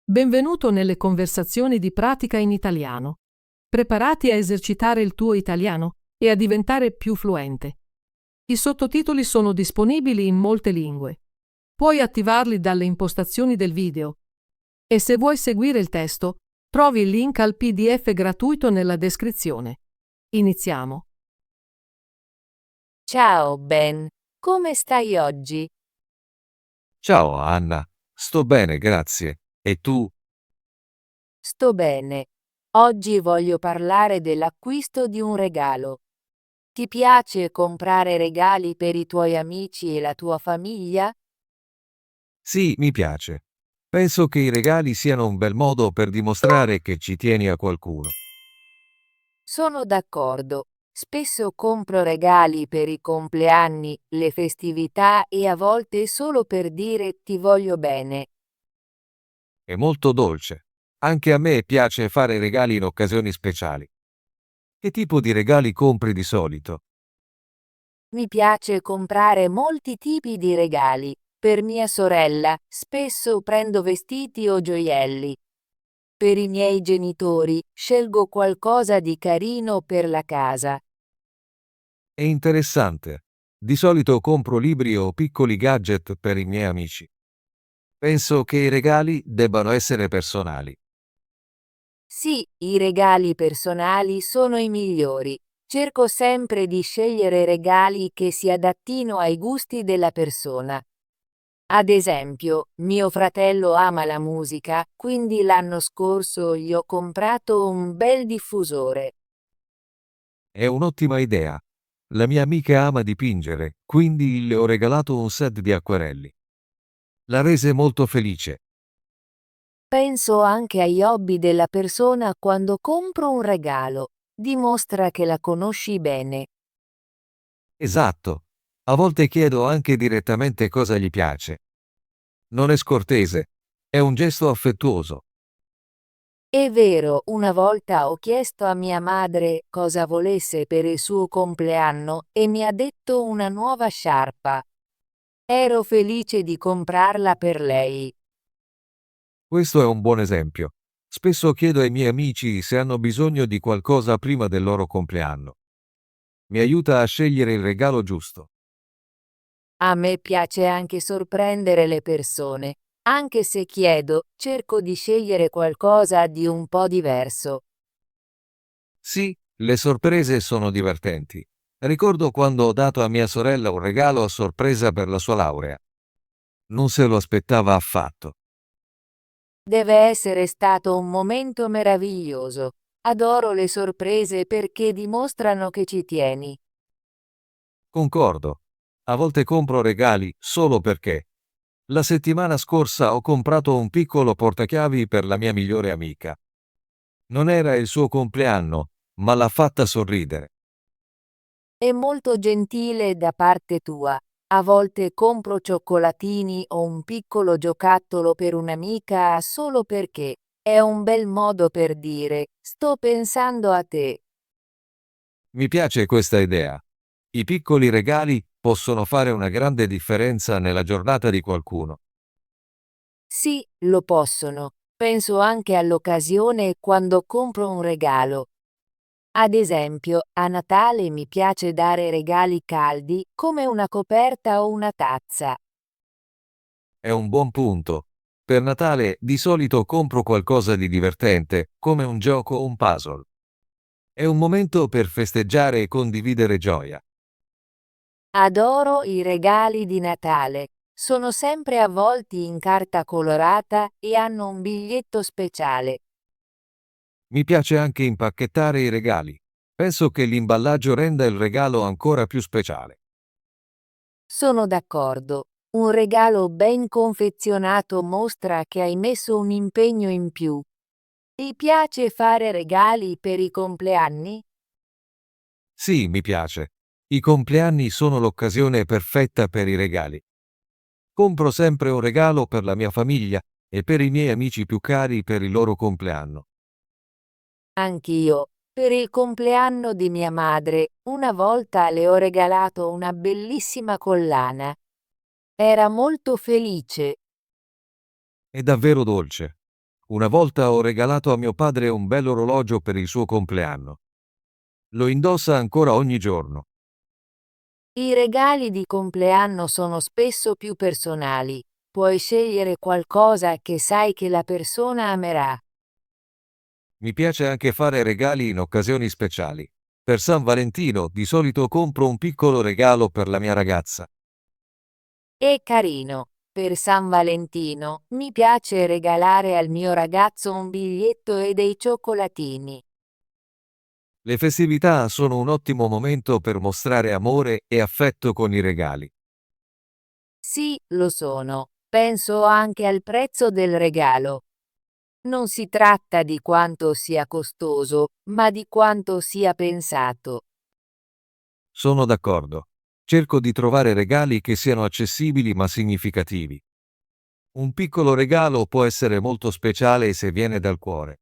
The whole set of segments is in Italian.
Benvenuto nelle conversazioni di pratica in italiano. Preparati a esercitare il tuo italiano e a diventare più fluente. I sottotitoli sono disponibili in molte lingue. Puoi attivarli dalle impostazioni del video e se vuoi seguire il testo, trovi il link al PDF gratuito nella descrizione. Iniziamo. Ciao Ben, come stai oggi? Ciao Anna, sto bene, grazie. E tu? Sto bene. Oggi voglio parlare dell'acquisto di un regalo. Ti piace comprare regali per i tuoi amici e la tua famiglia? Sì, mi piace. Penso che i regali siano un bel modo per dimostrare che ci tieni a qualcuno. Sono d'accordo. Spesso compro regali per i compleanni, le festività e a volte solo per dire ti voglio bene. È molto dolce. Anche a me piace fare regali in occasioni speciali. Che tipo di regali compri di solito? Mi piace comprare molti tipi di regali. Per mia sorella, spesso prendo vestiti o gioielli. Per i miei genitori, scelgo qualcosa di carino per la casa. È interessante. Di solito compro libri o piccoli gadget per i miei amici. Penso che i regali debbano essere personali. Sì, i regali personali sono i migliori. Cerco sempre di scegliere regali che si adattino ai gusti della persona. Ad esempio, mio fratello ama la musica, quindi l'anno scorso gli ho comprato un bel diffusore. È un'ottima idea. La mia amica ama dipingere, quindi le ho regalato un set di acquerelli. La rese molto felice. Penso anche agli hobby della persona quando compro un regalo. Dimostra che la conosci bene. Esatto. A volte chiedo anche direttamente cosa gli piace. Non è scortese, è un gesto affettuoso. È vero, una volta ho chiesto a mia madre cosa volesse per il suo compleanno e mi ha detto una nuova sciarpa. Ero felice di comprarla per lei. Questo è un buon esempio. Spesso chiedo ai miei amici se hanno bisogno di qualcosa prima del loro compleanno. Mi aiuta a scegliere il regalo giusto. A me piace anche sorprendere le persone. Anche se chiedo, cerco di scegliere qualcosa di un po' diverso. Sì, le sorprese sono divertenti. Ricordo quando ho dato a mia sorella un regalo a sorpresa per la sua laurea. Non se lo aspettava affatto. Deve essere stato un momento meraviglioso. Adoro le sorprese perché dimostrano che ci tieni. Concordo. A volte compro regali solo perché. La settimana scorsa ho comprato un piccolo portachiavi per la mia migliore amica. Non era il suo compleanno, ma l'ha fatta sorridere. È molto gentile da parte tua. A volte compro cioccolatini o un piccolo giocattolo per un'amica solo perché è un bel modo per dire sto pensando a te. Mi piace questa idea. I piccoli regali possono fare una grande differenza nella giornata di qualcuno. Sì, lo possono. Penso anche all'occasione quando compro un regalo. Ad esempio, a Natale mi piace dare regali caldi come una coperta o una tazza. È un buon punto. Per Natale di solito compro qualcosa di divertente, come un gioco o un puzzle. È un momento per festeggiare e condividere gioia. Adoro i regali di Natale. Sono sempre avvolti in carta colorata e hanno un biglietto speciale. Mi piace anche impacchettare i regali. Penso che l'imballaggio renda il regalo ancora più speciale. Sono d'accordo. Un regalo ben confezionato mostra che hai messo un impegno in più. Ti piace fare regali per i compleanni? Sì, mi piace. I compleanni sono l'occasione perfetta per i regali. Compro sempre un regalo per la mia famiglia e per i miei amici più cari per il loro compleanno. Anch'io. Per il compleanno di mia madre, una volta le ho regalato una bellissima collana. Era molto felice. È davvero dolce. Una volta ho regalato a mio padre un bell'orologio per il suo compleanno. Lo indossa ancora ogni giorno. I regali di compleanno sono spesso più personali. Puoi scegliere qualcosa che sai che la persona amerà. Mi piace anche fare regali in occasioni speciali. Per San Valentino di solito compro un piccolo regalo per la mia ragazza. È carino. Per San Valentino, mi piace regalare al mio ragazzo un biglietto e dei cioccolatini. Le festività sono un ottimo momento per mostrare amore e affetto con i regali. Sì, lo sono. Penso anche al prezzo del regalo. Non si tratta di quanto sia costoso, ma di quanto sia pensato. Sono d'accordo. Cerco di trovare regali che siano accessibili ma significativi. Un piccolo regalo può essere molto speciale se viene dal cuore.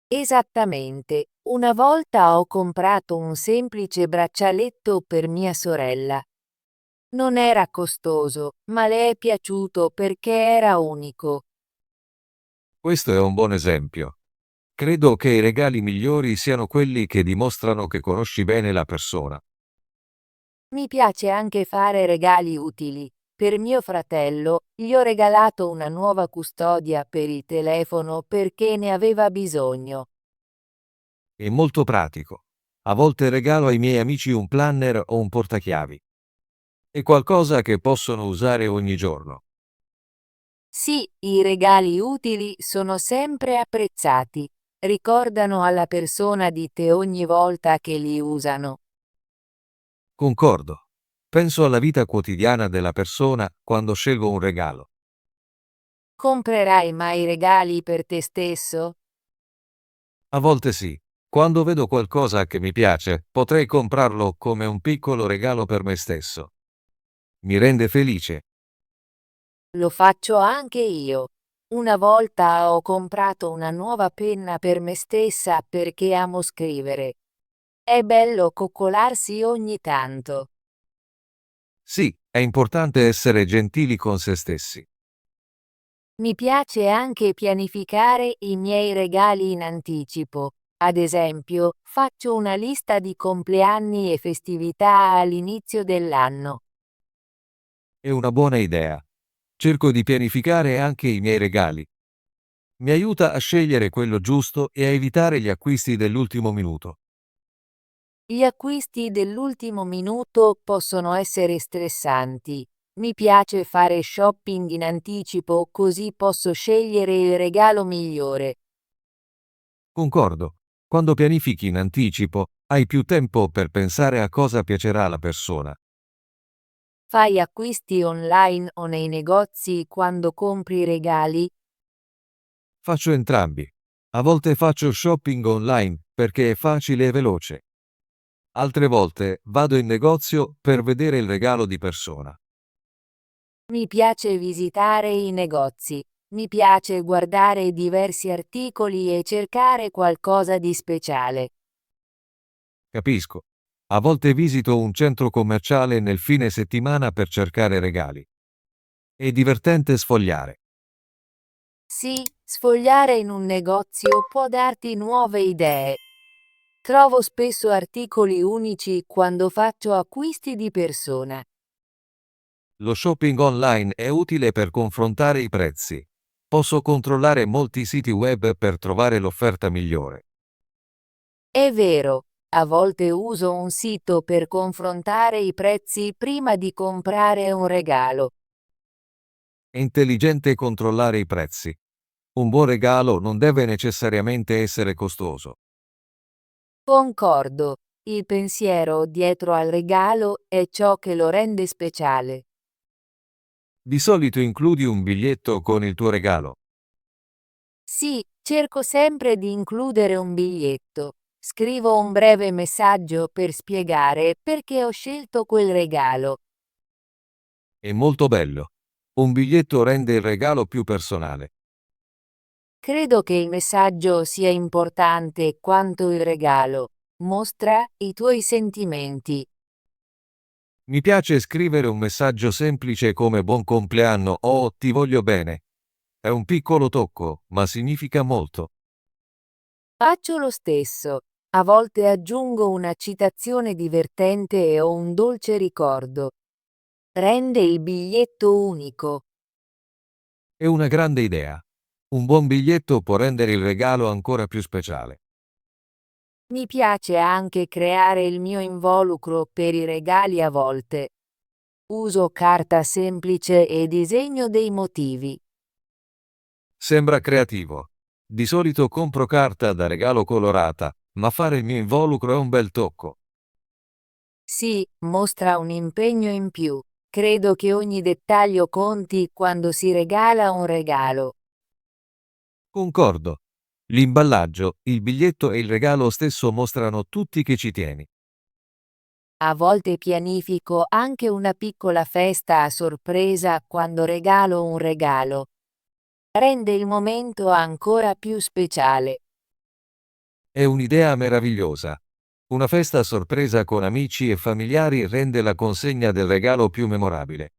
Esattamente. Una volta ho comprato un semplice braccialetto per mia sorella. Non era costoso, ma le è piaciuto perché era unico. Questo è un buon esempio. Credo che i regali migliori siano quelli che dimostrano che conosci bene la persona. Mi piace anche fare regali utili. Per mio fratello, gli ho regalato una nuova custodia per il telefono perché ne aveva bisogno. È molto pratico. A volte regalo ai miei amici un planner o un portachiavi. È qualcosa che possono usare ogni giorno. Sì, i regali utili sono sempre apprezzati. Ricordano alla persona di te ogni volta che li usano. Concordo. Penso alla vita quotidiana della persona quando scelgo un regalo. Comprerai mai regali per te stesso? A volte sì. Quando vedo qualcosa che mi piace, potrei comprarlo come un piccolo regalo per me stesso. Mi rende felice. Lo faccio anche io. Una volta ho comprato una nuova penna per me stessa perché amo scrivere. È bello coccolarsi ogni tanto. Sì, è importante essere gentili con se stessi. Mi piace anche pianificare i miei regali in anticipo. Ad esempio, faccio una lista di compleanni e festività all'inizio dell'anno. È una buona idea. Cerco di pianificare anche i miei regali. Mi aiuta a scegliere quello giusto e a evitare gli acquisti dell'ultimo minuto. Gli acquisti dell'ultimo minuto possono essere stressanti. Mi piace fare shopping in anticipo così posso scegliere il regalo migliore. Concordo. Quando pianifichi in anticipo, hai più tempo per pensare a cosa piacerà alla persona. Fai acquisti online o nei negozi quando compri regali? Faccio entrambi. A volte faccio shopping online perché è facile e veloce. Altre volte vado in negozio per vedere il regalo di persona. Mi piace visitare i negozi. Mi piace guardare diversi articoli e cercare qualcosa di speciale. Capisco. A volte visito un centro commerciale nel fine settimana per cercare regali. È divertente sfogliare. Sì, sfogliare in un negozio può darti nuove idee. Trovo spesso articoli unici quando faccio acquisti di persona. Lo shopping online è utile per confrontare i prezzi. Posso controllare molti siti web per trovare l'offerta migliore. È vero, a volte uso un sito per confrontare i prezzi prima di comprare un regalo. È intelligente controllare i prezzi. Un buon regalo non deve necessariamente essere costoso. Concordo, il pensiero dietro al regalo è ciò che lo rende speciale. Di solito includi un biglietto con il tuo regalo. Sì, cerco sempre di includere un biglietto. Scrivo un breve messaggio per spiegare perché ho scelto quel regalo. È molto bello. Un biglietto rende il regalo più personale. Credo che il messaggio sia importante quanto il regalo. Mostra i tuoi sentimenti. Mi piace scrivere un messaggio semplice come buon compleanno o ti voglio bene. È un piccolo tocco, ma significa molto. Faccio lo stesso. A volte aggiungo una citazione divertente o un dolce ricordo. Rende il biglietto unico. È una grande idea. Un buon biglietto può rendere il regalo ancora più speciale. Mi piace anche creare il mio involucro per i regali a volte. Uso carta semplice e disegno dei motivi. Sembra creativo. Di solito compro carta da regalo colorata, ma fare il mio involucro è un bel tocco. Sì, mostra un impegno in più. Credo che ogni dettaglio conti quando si regala un regalo. Concordo. L'imballaggio, il biglietto e il regalo stesso mostrano tutti che ci tieni. A volte pianifico anche una piccola festa a sorpresa quando regalo un regalo. Rende il momento ancora più speciale. È un'idea meravigliosa. Una festa a sorpresa con amici e familiari rende la consegna del regalo più memorabile.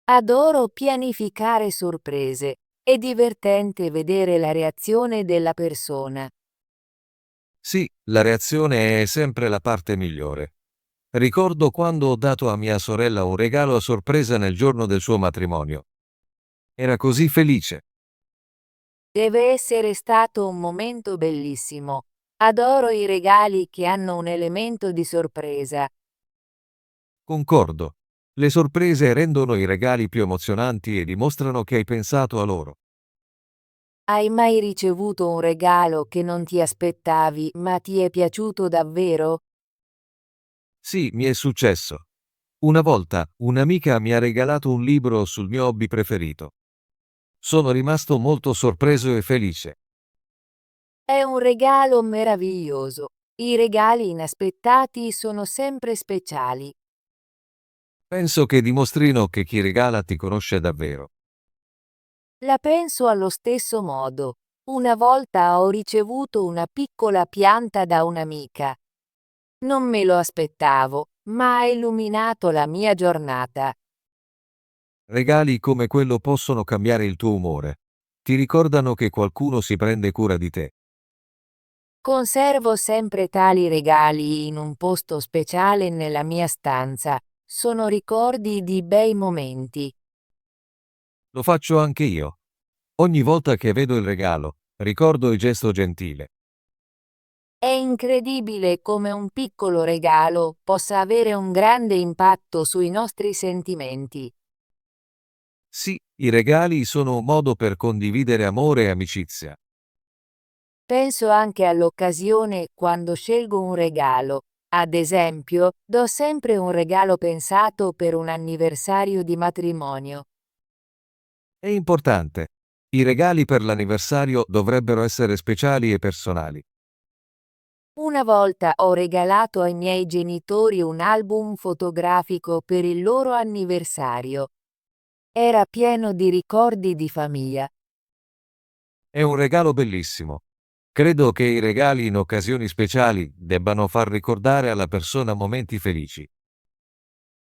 Adoro pianificare sorprese. È divertente vedere la reazione della persona. Sì, la reazione è sempre la parte migliore. Ricordo quando ho dato a mia sorella un regalo a sorpresa nel giorno del suo matrimonio. Era così felice. Deve essere stato un momento bellissimo. Adoro i regali che hanno un elemento di sorpresa. Concordo. Le sorprese rendono i regali più emozionanti e dimostrano che hai pensato a loro. Hai mai ricevuto un regalo che non ti aspettavi, ma ti è piaciuto davvero? Sì, mi è successo. Una volta, un'amica mi ha regalato un libro sul mio hobby preferito. Sono rimasto molto sorpreso e felice. È un regalo meraviglioso. I regali inaspettati sono sempre speciali. Penso che dimostrino che chi regala ti conosce davvero. La penso allo stesso modo. Una volta ho ricevuto una piccola pianta da un'amica. Non me lo aspettavo, ma ha illuminato la mia giornata. Regali come quello possono cambiare il tuo umore. Ti ricordano che qualcuno si prende cura di te. Conservo sempre tali regali in un posto speciale nella mia stanza. Sono ricordi di bei momenti. Lo faccio anche io. Ogni volta che vedo il regalo, ricordo il gesto gentile. È incredibile come un piccolo regalo possa avere un grande impatto sui nostri sentimenti. Sì, i regali sono un modo per condividere amore e amicizia. Penso anche all'occasione quando scelgo un regalo. Ad esempio, do sempre un regalo pensato per un anniversario di matrimonio. È importante. I regali per l'anniversario dovrebbero essere speciali e personali. Una volta ho regalato ai miei genitori un album fotografico per il loro anniversario. Era pieno di ricordi di famiglia. È un regalo bellissimo. Credo che i regali in occasioni speciali debbano far ricordare alla persona momenti felici.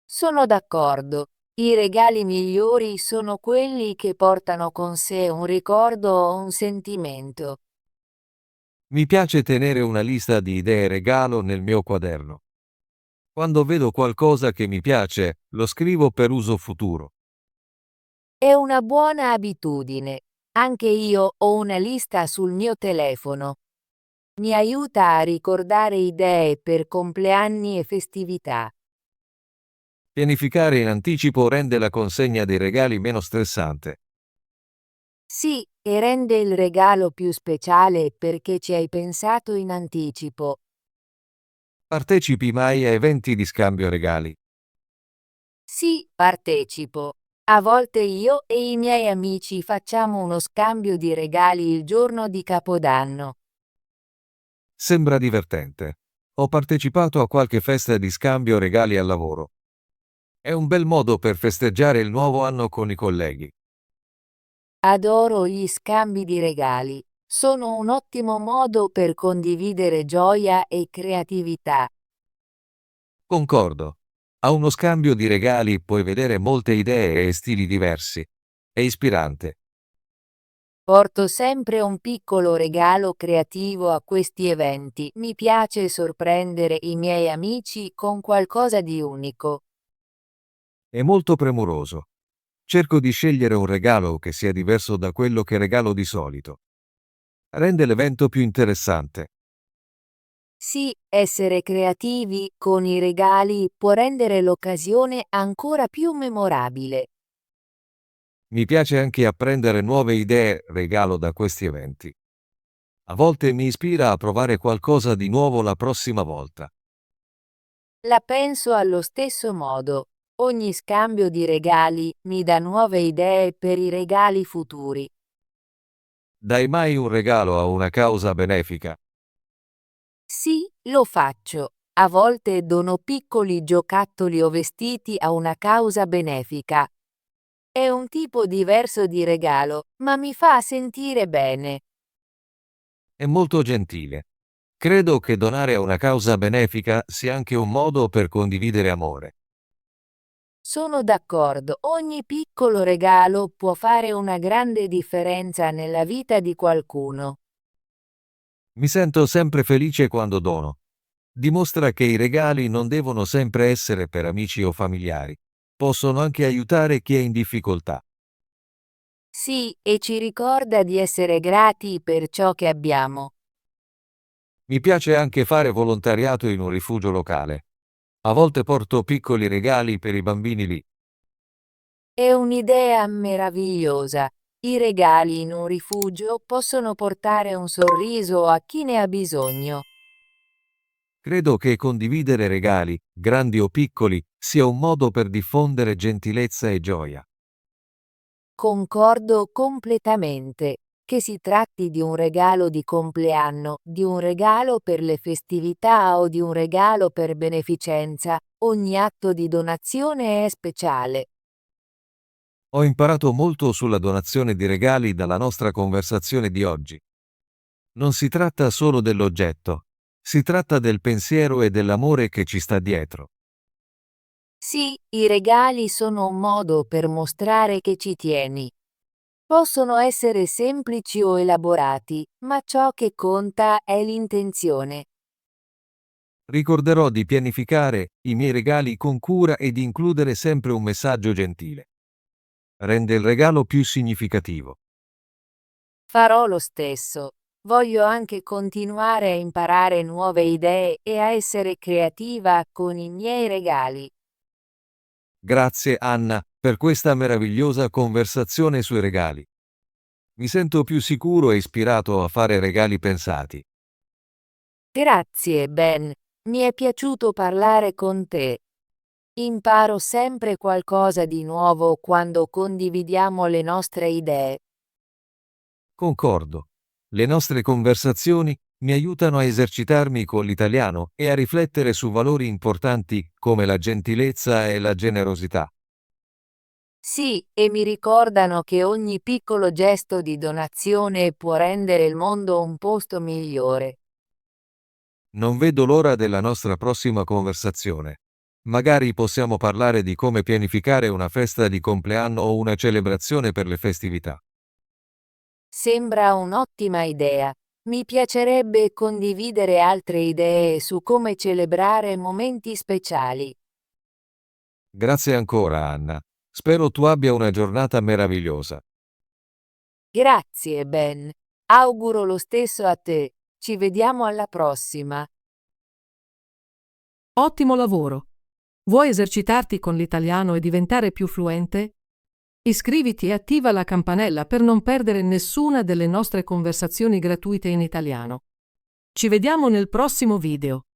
Sono d'accordo. I regali migliori sono quelli che portano con sé un ricordo o un sentimento. Mi piace tenere una lista di idee regalo nel mio quaderno. Quando vedo qualcosa che mi piace, lo scrivo per uso futuro. È una buona abitudine. Anche io ho una lista sul mio telefono. Mi aiuta a ricordare idee per compleanni e festività. Pianificare in anticipo rende la consegna dei regali meno stressante. Sì, e rende il regalo più speciale perché ci hai pensato in anticipo. Partecipi mai a eventi di scambio regali? Sì, partecipo. A volte io e i miei amici facciamo uno scambio di regali il giorno di Capodanno. Sembra divertente. Ho partecipato a qualche festa di scambio regali al lavoro. È un bel modo per festeggiare il nuovo anno con i colleghi. Adoro gli scambi di regali. Sono un ottimo modo per condividere gioia e creatività. Concordo. A uno scambio di regali puoi vedere molte idee e stili diversi. È ispirante. Porto sempre un piccolo regalo creativo a questi eventi. Mi piace sorprendere i miei amici con qualcosa di unico. È molto premuroso. Cerco di scegliere un regalo che sia diverso da quello che regalo di solito. Rende l'evento più interessante. Sì, essere creativi con i regali può rendere l'occasione ancora più memorabile. Mi piace anche apprendere nuove idee regalo da questi eventi. A volte mi ispira a provare qualcosa di nuovo la prossima volta. La penso allo stesso modo. Ogni scambio di regali mi dà nuove idee per i regali futuri. Dai mai un regalo a una causa benefica? Sì, lo faccio. A volte dono piccoli giocattoli o vestiti a una causa benefica. È un tipo diverso di regalo, ma mi fa sentire bene. È molto gentile. Credo che donare a una causa benefica sia anche un modo per condividere amore. Sono d'accordo, ogni piccolo regalo può fare una grande differenza nella vita di qualcuno. Mi sento sempre felice quando dono. Dimostra che i regali non devono sempre essere per amici o familiari. Possono anche aiutare chi è in difficoltà. Sì, e ci ricorda di essere grati per ciò che abbiamo. Mi piace anche fare volontariato in un rifugio locale. A volte porto piccoli regali per i bambini lì. È un'idea meravigliosa. I regali in un rifugio possono portare un sorriso a chi ne ha bisogno. Credo che condividere regali, grandi o piccoli, sia un modo per diffondere gentilezza e gioia. Concordo completamente. Che si tratti di un regalo di compleanno, di un regalo per le festività o di un regalo per beneficenza, ogni atto di donazione è speciale. Ho imparato molto sulla donazione di regali dalla nostra conversazione di oggi. Non si tratta solo dell'oggetto, si tratta del pensiero e dell'amore che ci sta dietro. Sì, i regali sono un modo per mostrare che ci tieni. Possono essere semplici o elaborati, ma ciò che conta è l'intenzione. Ricorderò di pianificare i miei regali con cura e di includere sempre un messaggio gentile. Rende il regalo più significativo. Farò lo stesso. Voglio anche continuare a imparare nuove idee e a essere creativa con i miei regali. Grazie Anna per questa meravigliosa conversazione sui regali. Mi sento più sicuro e ispirato a fare regali pensati. Grazie, Ben. Mi è piaciuto parlare con te. Imparo sempre qualcosa di nuovo quando condividiamo le nostre idee. Concordo. Le nostre conversazioni mi aiutano a esercitarmi con l'italiano e a riflettere su valori importanti come la gentilezza e la generosità. Sì, e mi ricordano che ogni piccolo gesto di donazione può rendere il mondo un posto migliore. Non vedo l'ora della nostra prossima conversazione. Magari possiamo parlare di come pianificare una festa di compleanno o una celebrazione per le festività. Sembra un'ottima idea. Mi piacerebbe condividere altre idee su come celebrare momenti speciali. Grazie ancora, Anna. Spero tu abbia una giornata meravigliosa. Grazie, Ben. Auguro lo stesso a te. Ci vediamo alla prossima. Ottimo lavoro! Vuoi esercitarti con l'italiano e diventare più fluente? Iscriviti e attiva la campanella per non perdere nessuna delle nostre conversazioni gratuite in italiano. Ci vediamo nel prossimo video.